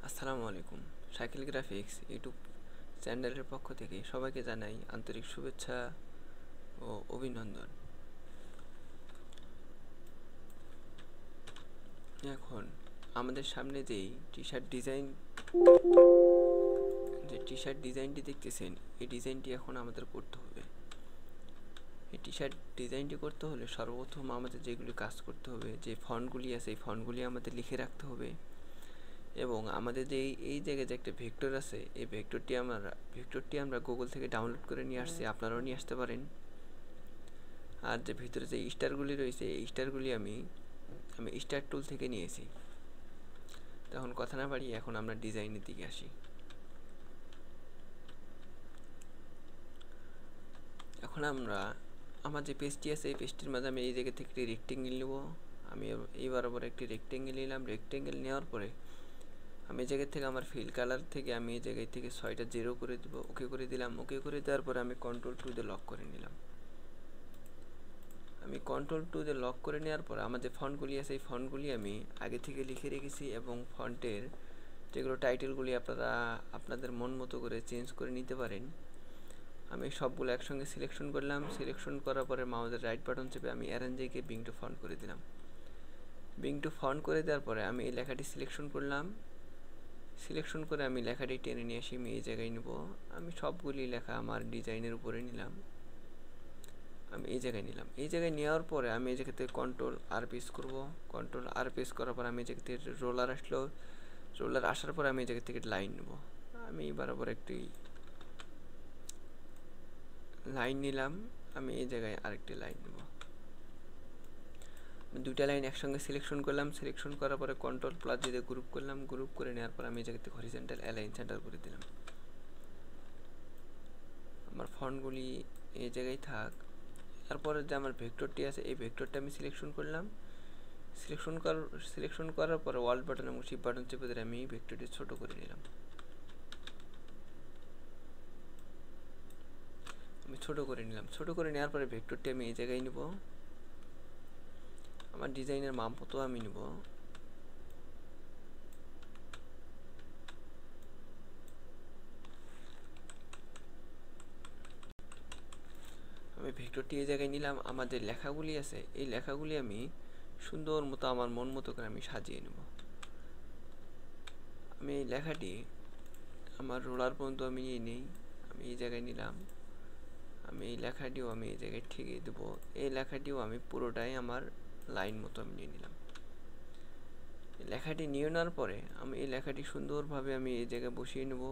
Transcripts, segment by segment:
আসসালামু আলাইকুম। Shakil graphics YouTube চ্যানেলের পক্ষ থেকে সবাইকে জানাই আন্তরিক শুভেচ্ছা ও অভিনন্দন। এখন আমাদের সামনে যেই টি শার্ট ডিজাইনটি দেখতেছেন, এই ডিজাইনটি এখন আমাদের করতে হবে। এই টি শার্ট ডিজাইনটি করতে হলে সর্বপ্রথম আমাদের যেগুলি কাজ করতে হবে, যে ফন্টগুলি আছে এই ফন্টগুলি আমাদের লিখে রাখতে হবে। এবং আমাদের যে এই জায়গায় যে একটা ভেক্টর আছে, এই ভেক্টরটি আমরা গুগল থেকে ডাউনলোড করে নিয়ে আসছি, আপনারাও নিয়ে আসতে পারেন। আর যে ভিতরে যে স্টারগুলি রয়েছে, এই স্টারগুলি আমি স্টার টুল থেকে নিয়েছি। তখন কথা না বাড়িয়ে এখন আমরা ডিজাইনের দিকে আসি। এখন আমরা আমার যে পেজটি আছে এই পেজটির মাঝে আমি এই জায়গা থেকে একটি রেক্টেঙ্গেল নেব। আমি এই বরাবর একটি রেক্টেঙ্গেল নিলাম। রেক্টেঙ্গেল নেওয়ার পরে আমি এই জায়গা থেকে আমার ফিল কালার থেকে আমি এই জায়গায় থেকে 6টা 0 করে দেবো। ওকে করে দিলাম। ওকে করে দেওয়ার পরে আমি কন্ট্রোল 2 দিয়ে লক করে নিলাম। আমি কন্ট্রোল 2 দিয়ে লক করে নেওয়ার পর আমার যে ফন্টগুলি আছে এই ফন্টগুলি আমি আগে থেকে লিখে রেখেছি, এবং ফন্টের যেগুলো টাইটেলগুলি আপনারা আপনাদের মন মতো করে চেঞ্জ করে নিতে পারেন। আমি সবগুলো একসঙ্গে সিলেকশন করলাম। সিলেকশন করার পরে মাউসের রাইট বাটন চেপে আমি অ্যারেঞ্জে বিং টু ফন্ট করে দিলাম। বিং টু ফন্ট করে দেওয়ার পরে আমি এই লেখাটি সিলেকশন করলাম। সিলেকশন করে আমি লেখাটি টেনে নিয়ে আসি আমি এই জায়গায় নেব। আমি সবগুলি লেখা আমার ডিজাইনের উপরে নিলাম। আমি এই জায়গায় নিলাম। এই জায়গায় নেওয়ার পরে আমি এই জায়গা থেকে কন্ট্রোল আর প্রেস করবো। কন্ট্রোল আর প্রেস করার পর আমি এই জায়গা থেকে রোলার আসলো। রোলার আসার পর আমি এই জায়গা থেকে লাইন নেব। আমি বরাবর একটি লাইন নিলাম। আমি এই জায়গায় আরেকটি লাইন নেব। দুইটা লাইন একসঙ্গে সিলেকশন করলাম। সিলেকশন করার পরে কন্ট্রোল প্লাস দিয়ে গ্রুপ করলাম। গ্রুপ করে নেওয়ার পর আমি এই জায়গা থেকে হরিজন্টাল অ্যালাইন সেন্টার করে দিলাম। আমার ফন্টগুলি এই জায়গায় থাক। তারপরে যে আমার ভেক্টরটি আছে এই ভেক্টরটা আমি সিলেকশন করলাম। সিলেকশন করার পরে ওয়াল্ড বাটন এবং শিফট বাটন চেপে ধরে আমি ভেক্টরটি ছোট করে নিলাম। ছোট করে নেওয়ার পরে ভেক্টরটি আমি এই জায়গায় নিব। আমার ডিজাইনের মাপ মতো আমি নিব। আমি ভেক্টরটি এই জায়গায় নিলাম। আমার যে লেখাগুলি আছে এই লেখাগুলি আমি সুন্দর মতো আমার মন মতো করে আমি সাজিয়ে নেব। আমি এই লেখাটি আমার রোলার পর্যন্ত আমি নিয়ে নিই। আমি এই জায়গায় নিলাম। আমি এই লেখাটিও আমি এই জায়গায় ঠেকিয়ে দেবো। এই লেখাটিও আমি পুরোটাই আমার লাইন মতো আমি নিয়ে নিলাম। লেখাটি নিয়ে নেওয়ার পরে আমি এই লেখাটি সুন্দরভাবে আমি এই জায়গায় বসিয়ে নেব।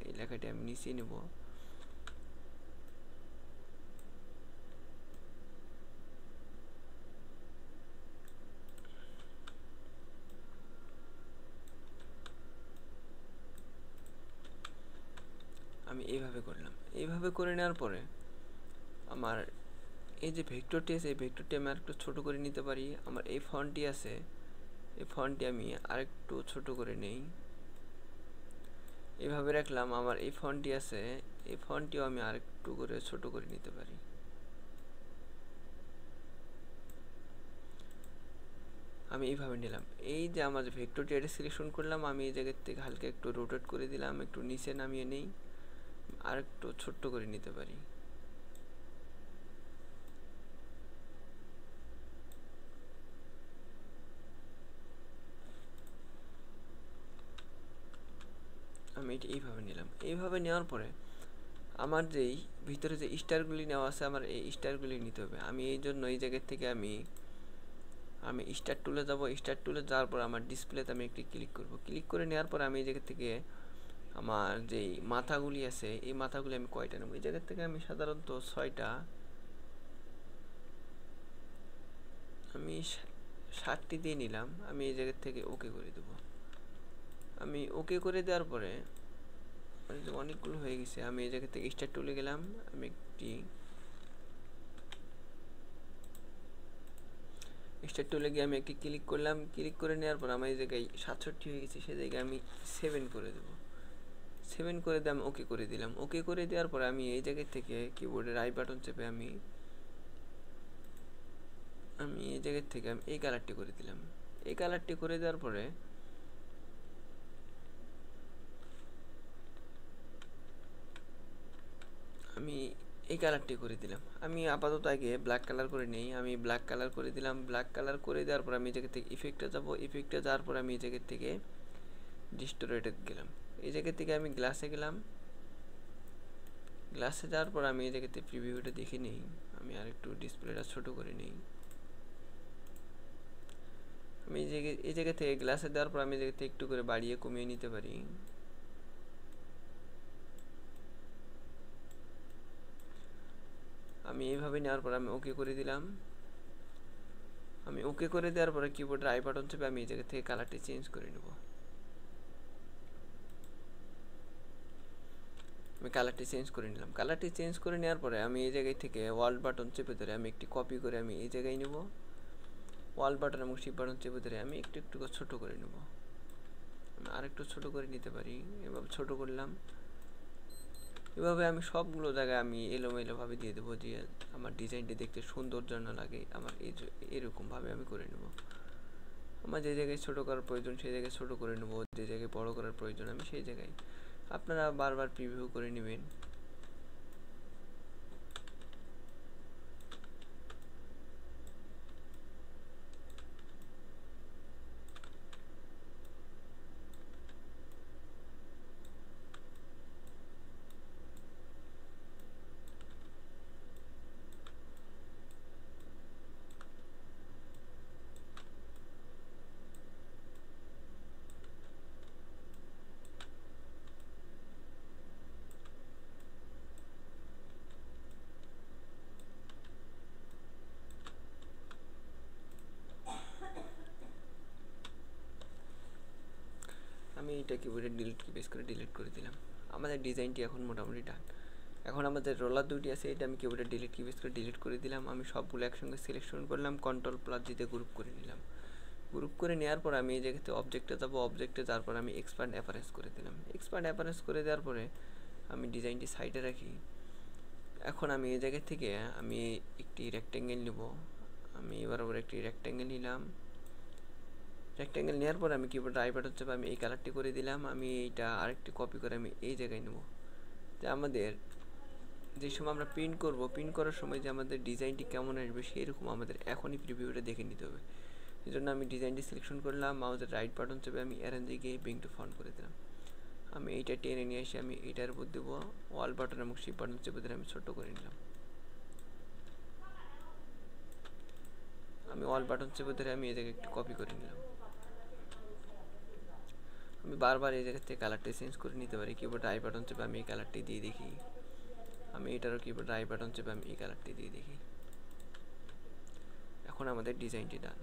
এই লেখাটি আমি নিচে নেব। আমি এইভাবে করলাম। এইভাবে করে নেওয়ার পরে আমার এই যে ভেক্টরটি আছে এই ভেক্টরটি আমি আরেকটু ছোট করে নিতে পারি। আমার এই ফন্টটি আছে, এই ফন্টটি আমি আরেকটু ছোট করে নেই। এইভাবে রাখলাম। আমার এই ফন্টটি আছে, এই ফন্টটিও আমি আরেকটু করে ছোট করে নিতে পারি। আমি এইভাবে নিলাম। এই যে আমার যে ভেক্টরটি এটা সিলেকশন করলাম। আমি এই জায়গার থেকে হালকা একটু রোটেট করে দিলাম, একটু নিচে নামিয়ে নেই, আর একটু ছোট্ট করে নিতে পারি। আমি এটা এইভাবে নিলাম। এইভাবে নেওয়ার পরে আমার যেই ভিতরে যে স্টারগুলি নেওয়া আছে আমার এই স্টারগুলি নিতে হবে। আমি এই জন্য এই জায়গার থেকে আমি স্টার টুলে যাব। স্টার টুলে যাওয়ার পর আমার ডিসপ্লেতে আমি একটি ক্লিক করব। ক্লিক করে নেওয়ার পর আমি এই জায়গা থেকে আমার যেই মাথাগুলি আছে এই মাথাগুলি আমি কয়টা নেব। এই জায়গা থেকে আমি সাধারণত 6টা, আমি 7টি দিয়ে নিলাম। আমি এই জায়গা থেকে ওকে করে দেব। আমি ওকে করে দেওয়ার পরে অনেকগুলো হয়ে গেছে। আমি এই জায়গা থেকে স্টার টুলে গেলাম। আমি একটি স্টার টুলে গিয়ে আমি একটি ক্লিক করলাম। ক্লিক করে নেওয়ার পর আমার এই জায়গায় 67 হয়ে গেছে, সেই জায়গায় আমি 7 করে দেব। 7 করে দিয়ে আমি ওকে করে দিলাম। ওকে করে দেওয়ার পরে আমি এই জায়গা থেকে কিবোর্ডের রাইট বাটন চেপে আমি এই জায়গা থেকে আমি এই কালারটি করে দিলাম। এই কালারটি করে দেওয়ার পরে এই কালারটি করে দিলাম। আমি আপাতত আগে ব্ল্যাক কালার করে নেই। আমি ব্ল্যাক কালার করে দিলাম। ব্ল্যাক কালার করে দেওয়ার পর আমি এই জায়গা থেকে ইফেক্টে যাব। ইফেক্টে যাওয়ার পর আমি এই জায়গা থেকে ডিস্টোরেটে গেলাম। এই জায়গা থেকে আমি গ্লাসে গেলাম। গ্লাসে যাওয়ার পর আমি এই জায়গাতে প্রিভিউটা দেখে নিই। আমি আরেকটু ডিসপ্লেটা ছোট করে নিই। আমি এই জায়গা থেকে গ্লাসে দেওয়ার পর আমি এই জায়গাতে একটু করে বাড়িয়ে কমিয়ে নিতে পারি। আমি এইভাবে নেওয়ার পর আমি ওকে করে দিলাম। আমি ওকে করে দেওয়ার পরে কিবোর্ডের আই বাটন চেপে আমি এই জায়গা থেকে কালারটি চেঞ্জ করে নেব। আমি কালারটি চেঞ্জ করে নিলাম। কালারটি চেঞ্জ করে নেওয়ার পরে আমি এই জায়গায় থেকে ওয়াল বাটন চেপে ধরে আমি একটি কপি করে আমি এই জায়গায় নেব। ওয়াল বাটন এবং শিপ বাটন চেপে ধরে আমি একটু একটু করে ছোটো করে নেব। আমি আরেকটু ছোটো করে নিতে পারি। এভাবে ছোটো করলাম। এভাবে আমি সবগুলো জায়গায় আমি এলোমেলোভাবে দিয়ে দেবো, যে আমার ডিজাইনটি দেখতে সুন্দর যেন লাগে। আমার এরকমভাবে আমি করে নেব। আমার যে জায়গায় ছোটো করার প্রয়োজন সেই জায়গায় ছোটো করে নেব, যে জায়গায় বড় করার প্রয়োজন আমি সেই জায়গায়। আপনারা বারবার প্রিভিউ করে নেবেন। আমি এটা কিবোর্ডে ডিলিট কি প্রেস করে ডিলিট করে দিলাম। আমাদের ডিজাইনটি এখন মোটামুটি ডান। এখন আমাদের রোলার দুটি আছে, এটা আমি কিবোর্ডে ডিলিট কি প্রেস করে ডিলিট করে দিলাম। আমি সবগুলো একসঙ্গে সিলেকশন করলাম, কন্ট্রোল+G দিয়ে গ্রুপ করে নিলাম। গ্রুপ করে নেওয়ার পর আমি এই জায়গাতে অবজেক্টে যাব। অবজেক্টে যাওয়ার পর আমি এক্সপ্যান্ড অ্যাপারেন্স করে দিলাম। এক্সপ্যান্ড অ্যাপারেন্স করে দেওয়ার পরে আমি ডিজাইনটি সাইডে রাখি। এখন আমি এই জায়গা থেকে আমি একটি রেক্ট্যাঙ্গেল নেব। আমি এবার একটি রেক্ট্যাঙ্গেল নিলাম। রেক্ট্যাঙ্গেল নেওয়ার পর আমি কিবোর্ডে আই বাটন চেপে আমি এই কালারটি করে দিলাম। আমি এইটা আরেকটি কপি করে আমি এই জায়গায় নেব। যে আমাদের যে সময় আমরা প্রিন্ট করব, প্রিন্ট করার সময় যে আমাদের ডিজাইনটি কেমন আসবে সেরকম আমাদের এখনই প্রিভিউটা দেখে নিতে হবে। এই জন্য আমি ডিজাইনটি সিলেকশন করলাম, মাউসের রাইট বাটন চেপে আমি অ্যারেঞ্জে গিয়ে ব্রিং টু ফন্ট করে দিলাম। আমি এইটা টেনে নিয়ে এসে আমি এইটার উপর দেবো। ওয়াল বাটন এবং শিপ বাটন চেপে ধরে আমি ছোটো করে নিলাম। আমি ওয়াল বাটন চেপে ধরে আমি এই জায়গায় একটু কপি করে নিলাম। আমি বারবার এই জায়গা থেকে কালারটি চেঞ্জ করে নিতে পারি। কিবোর্ডে আই বাটন চেপে আমি এই কালারটি দিয়ে দেখি। আমি এটারও কিবোর্ডে আই বাটন চেপে আমি এই কালারটি দিয়ে দেখি। এখন আমাদের ডিজাইনটি ডান।